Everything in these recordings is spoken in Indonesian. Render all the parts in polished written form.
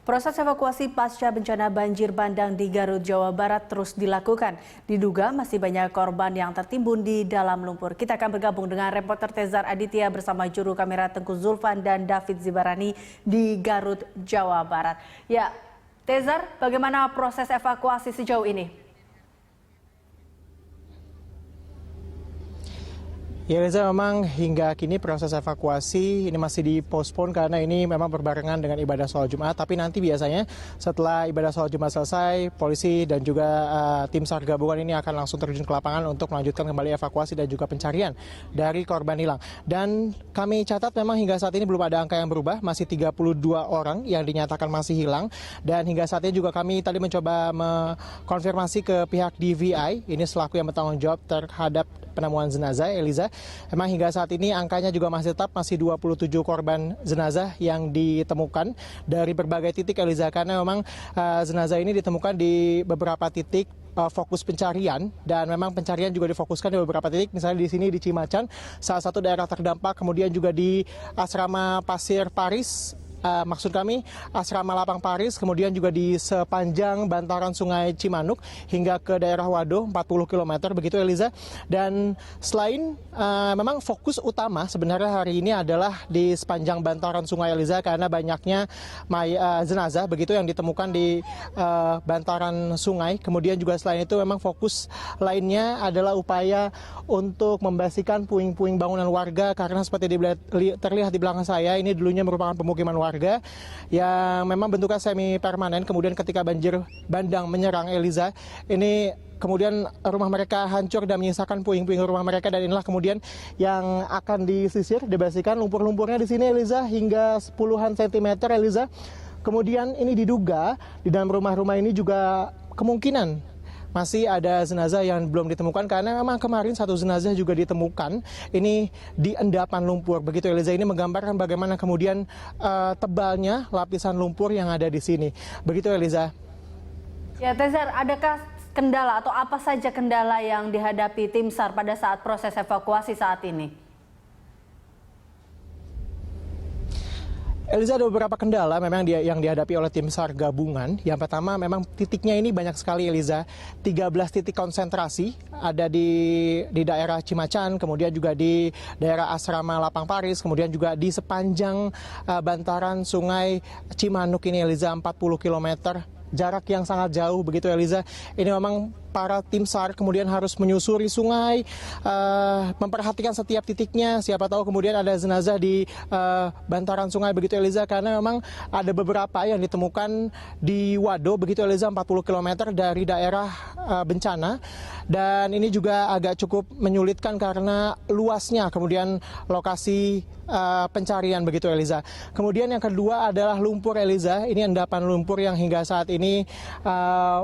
Proses evakuasi pasca bencana banjir bandang di Garut, Jawa Barat terus dilakukan. Diduga masih banyak korban yang tertimbun di dalam lumpur. Kita akan bergabung dengan reporter Tezar Aditya bersama juru kamera Tengku Zulfan dan David Zibarani di Garut, Jawa Barat. Ya, Tezar, bagaimana proses evakuasi sejauh ini? Ya Reza, memang hingga kini proses evakuasi ini masih dipospon karena ini memang berbarengan dengan ibadah sholat Jumat. Tapi nanti biasanya setelah ibadah sholat Jumat selesai, polisi dan juga tim SAR gabungan ini akan langsung terjun ke lapangan untuk melanjutkan kembali evakuasi dan juga pencarian dari korban hilang. Dan kami catat memang hingga saat ini belum ada angka yang berubah, masih 32 orang yang dinyatakan masih hilang. Dan hingga saat ini juga kami tadi mencoba mengkonfirmasi ke pihak DVI, ini selaku yang bertanggung jawab terhadap penemuan jenazah, Eliza. Memang hingga saat ini angkanya juga masih tetap 27 korban jenazah yang ditemukan dari berbagai titik, Eliza, karena memang jenazah ini ditemukan di beberapa titik fokus pencarian, dan memang pencarian juga difokuskan di beberapa titik, misalnya di sini di Cimacan, salah satu daerah terdampak, kemudian juga di Asrama Pasir Paris, maksud kami Asrama Lapang Paris, kemudian juga di sepanjang bantaran Sungai Cimanuk hingga ke daerah Wado 40 km begitu, Eliza. Dan selain memang fokus utama sebenarnya hari ini adalah di sepanjang bantaran Sungai, Eliza, karena banyaknya jenazah begitu yang ditemukan di bantaran sungai. Kemudian juga selain itu memang fokus lainnya adalah upaya untuk membersihkan puing-puing bangunan warga, karena seperti terlihat di belakang saya ini dulunya merupakan pemukiman warga yang memang bentuknya semi permanen. Kemudian ketika banjir bandang menyerang, Eliza, ini kemudian rumah mereka hancur dan menyisakan puing-puing rumah mereka, dan inilah kemudian yang akan disisir, dibersihkan lumpur-lumpurnya di sini, Eliza, hingga puluhan sentimeter, Eliza. Kemudian ini diduga di dalam rumah-rumah ini juga kemungkinan masih ada jenazah yang belum ditemukan, karena memang kemarin satu jenazah juga ditemukan ini di endapan lumpur begitu, Eliza. Ini menggambarkan bagaimana kemudian tebalnya lapisan lumpur yang ada di sini begitu, Eliza. Ya, Tezar, adakah kendala atau apa saja kendala yang dihadapi tim SAR pada saat proses evakuasi saat ini? Eliza, ada beberapa kendala memang yang dihadapi oleh tim SAR gabungan. Yang pertama, memang titiknya ini banyak sekali, Eliza. 13 titik konsentrasi ada di daerah Cimacan, kemudian juga di daerah Asrama Lapang Paris, kemudian juga di sepanjang bantaran Sungai Cimanuk ini, Eliza, 40 km. Jarak yang sangat jauh begitu, Eliza. Ini memang para tim SAR kemudian harus menyusuri sungai, memperhatikan setiap titiknya. Siapa tahu kemudian ada jenazah di bantaran sungai begitu, Eliza, karena memang ada beberapa yang ditemukan di Wado begitu, Eliza, 40 km dari daerah bencana. Dan ini juga agak cukup menyulitkan karena luasnya kemudian lokasi pencarian begitu, Eliza. Kemudian yang kedua adalah lumpur, Eliza. Ini endapan lumpur yang hingga saat ini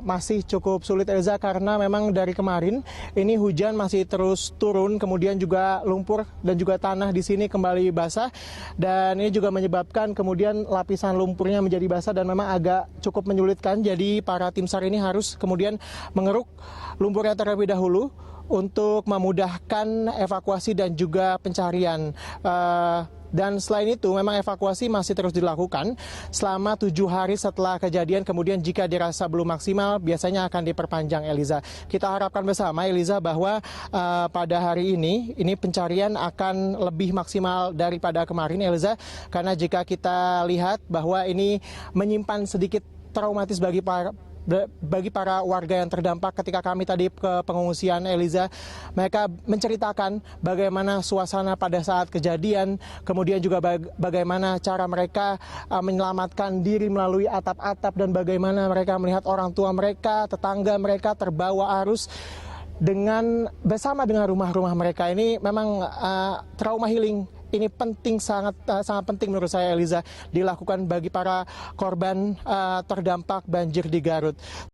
masih cukup sulit, Eliza, karena memang dari kemarin ini hujan masih terus turun, kemudian juga lumpur dan juga tanah di sini kembali basah, dan ini juga menyebabkan kemudian lapisan lumpurnya menjadi basah dan memang agak cukup menyulitkan. Jadi para tim SAR ini harus kemudian mengeruk lumpurnya terlebih dahulu untuk memudahkan evakuasi dan juga pencarian. Dan selain itu memang evakuasi masih terus dilakukan selama 7 hari setelah kejadian. Kemudian jika dirasa belum maksimal, biasanya akan diperpanjang, Eliza. Kita harapkan bersama, Eliza, bahwa pada hari ini pencarian akan lebih maksimal daripada kemarin, Eliza. Karena jika kita lihat bahwa ini menyimpan sedikit traumatis bagi para warga yang terdampak. Ketika kami tadi ke pengungsian, Eliza, mereka menceritakan bagaimana suasana pada saat kejadian, kemudian juga bagaimana cara mereka menyelamatkan diri melalui atap-atap, dan bagaimana mereka melihat orang tua mereka, tetangga mereka terbawa arus bersama dengan rumah-rumah mereka. Ini memang trauma healing ini sangat penting menurut saya, Eliza, dilakukan bagi para korban terdampak banjir di Garut.